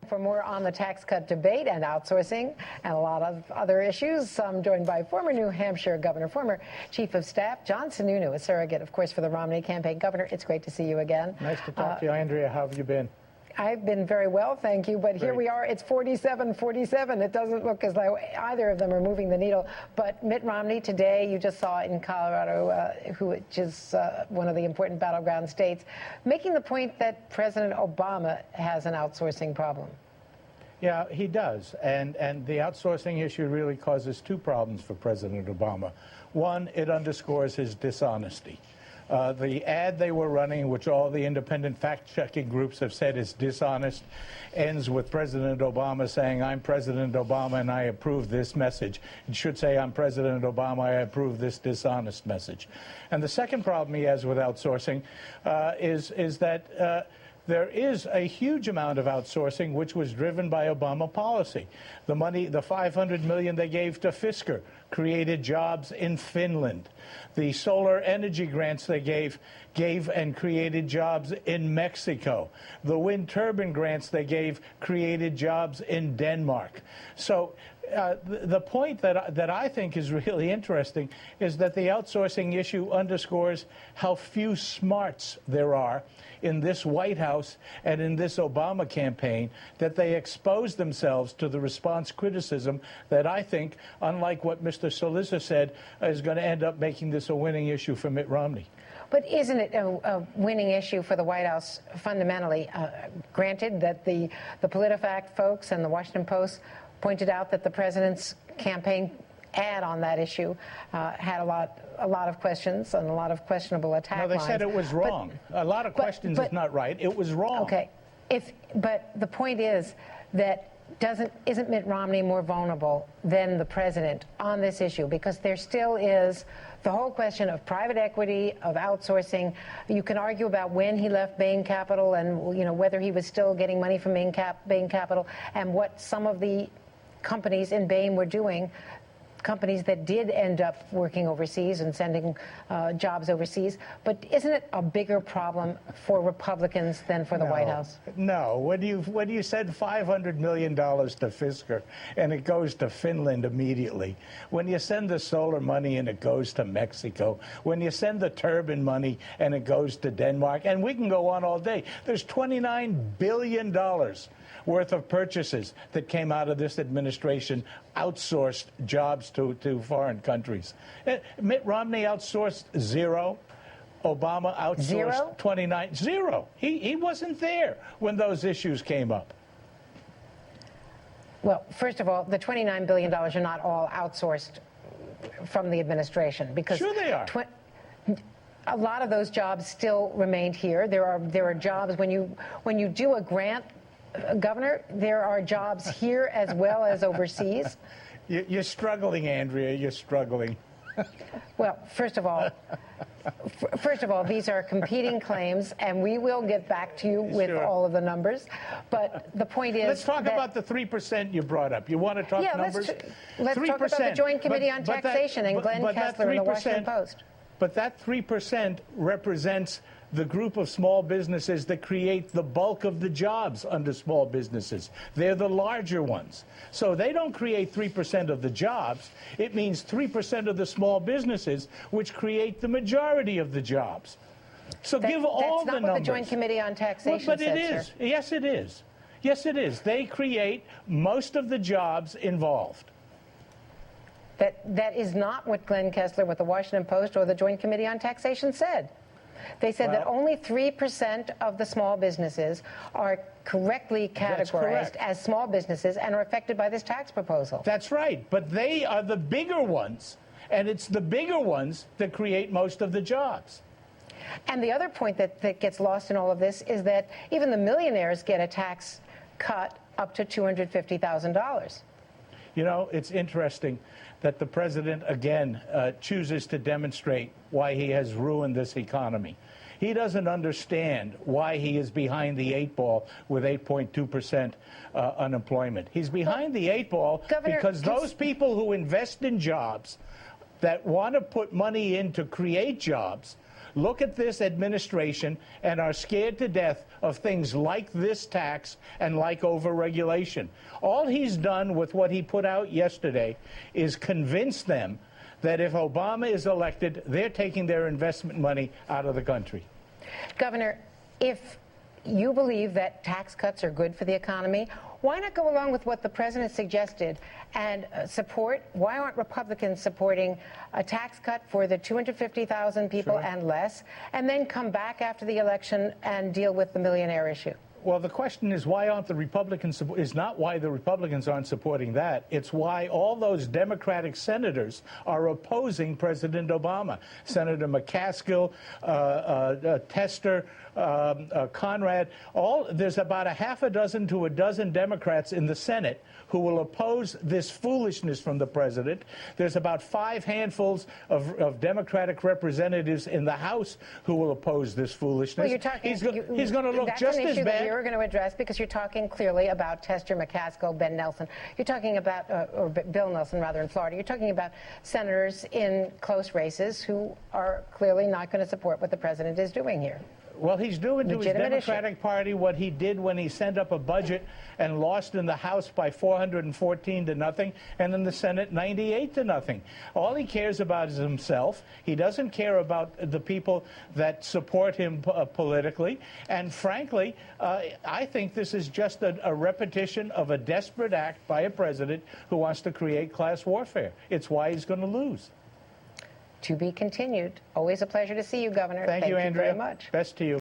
For more on the tax cut debate and outsourcing and a lot of other issues, I'm joined by former New Hampshire Governor, former Chief of Staff, John Sununu, a surrogate, of course, for the Romney campaign. Governor, it's great to see you again. Nice to talk to you, Andrea. How have you been? I've been very well, thank you. But here we are. It's 47-47. It doesn't look as though either of them are moving the needle. But Mitt Romney today, you just saw in Colorado, which is one of the important battleground states, making the point that President Obama has an outsourcing problem. Yeah, he does. And the outsourcing issue really causes two problems for President Obama. One, it underscores his dishonesty. The ad they were running, which all the independent fact-checking groups have said is dishonest, ends with President Obama saying, "I'm President Obama and I approve this message." It should say, "I'm President Obama, I approve this dishonest message." And the second problem he has with outsourcing is that there is a huge amount of outsourcing which was driven by Obama policy. The money, the $500 million they gave to Fisker created jobs in Finland. The solar energy grants they gave and created jobs in Mexico. The wind turbine grants they gave created jobs in Denmark. So the point that I think is really interesting is that the outsourcing issue underscores how few smarts there are in this White House and in this Obama campaign, that they expose themselves to the response criticism that I think, unlike what Mr. Solisa said, is going to end up making this a winning issue for Mitt Romney. But isn't it a winning issue for the White House fundamentally? Granted that the PolitiFact folks and the Washington Post pointed out that the president's campaign ad on that issue had a lot of questions and a lot of questionable attack lines. No, they said it was wrong. A lot of questions is not right. It was wrong. Okay. But the point is that isn't Mitt Romney more vulnerable than the president on this issue? Because there still is the whole question of private equity, of outsourcing. You can argue about when he left Bain Capital and whether he was still getting money from Bain Capital and what some of the companies in Bain were doing, companies that did end up working overseas and sending jobs overseas. But isn't it a bigger problem for Republicans than for the White House? No. When you send $500 million to Fisker and it goes to Finland immediately, when you send the solar money and it goes to Mexico, when you send the turbine money and it goes to Denmark, and we can go on all day, there's $29 billion worth of purchases that came out of this administration, outsourced jobs to foreign countries. Mitt Romney outsourced zero. Obama outsourced 29. Zero. He wasn't there when those issues came up. Well, first of all, the $29 billion are not all outsourced from the administration, because sure they are. A lot of those jobs still remained here. There are jobs when you do a grant, Governor, there are jobs here as well as overseas. You're struggling, Andrea. You're struggling. Well, first of all, these are competing claims, and we will get back to you with all of the numbers. But the point is, let's talk about the 3% you brought up. You want to talk numbers? Let's talk about the Joint Committee on Taxation and Glenn Kessler in the Washington Post. But that 3% represents the group of small businesses that create the bulk of the jobs under small businesses. They're the larger ones. So they don't create 3% of the jobs. It means 3% of the small businesses, which create the majority of the jobs. So give all the numbers. That's not what the Joint Committee on Taxation but said, it is. Sir. Yes, it is. Yes, it is. They create most of the jobs involved. That is not what Glenn Kessler with the Washington Post or the Joint Committee on Taxation said. They said that only 3% of the small businesses are correctly categorized as small businesses and are affected by this tax proposal. That's right. But they are the bigger ones, and it's the bigger ones that create most of the jobs. And the other point that gets lost in all of this is that even the millionaires get a tax cut up to $250,000. You know, it's interesting that the president, again, chooses to demonstrate why he has ruined this economy. He doesn't understand why he is behind the 8 ball with 8.2% unemployment. He's behind the 8 ball because those people who invest in jobs, that want to put money in to create jobs, look at this administration and are scared to death of things like this tax and like overregulation. All he's done with what he put out yesterday is convince them that if Obama is elected, they're taking their investment money out of the country. Governor, if you believe that tax cuts are good for the economy, why not go along with what the president suggested and why aren't Republicans supporting a tax cut for the 250,000 people and less, and then come back after the election and deal with the millionaire issue? Well, the question is why aren't the Republicans, is not why the Republicans aren't supporting that. It's why all those Democratic senators are opposing President Obama. Senator McCaskill, Tester, Conrad, there's about a half a dozen to a dozen Democrats in the Senate who will oppose this foolishness from the president. There's about 5 handfuls of Democratic representatives in the House who will oppose this foolishness. Well, you're talking, he's going to look just as bad. You're going to address because you're talking clearly about Tester, McCaskill, Ben Nelson. You're talking about, or Bill Nelson rather, in Florida. You're talking about senators in close races who are clearly not going to support what the president is doing here. Well, he's doing to his Democratic Party what he did when he sent up a budget and lost in the House by 414 to nothing, and in the Senate 98 to nothing. All he cares about is himself. He doesn't care about the people that support him politically. And frankly, I think this is just a repetition of a desperate act by a president who wants to create class warfare. It's why he's going to lose. To be continued. Always a pleasure to see you, Governor. Thank you, Andrea. Very much. Best to you.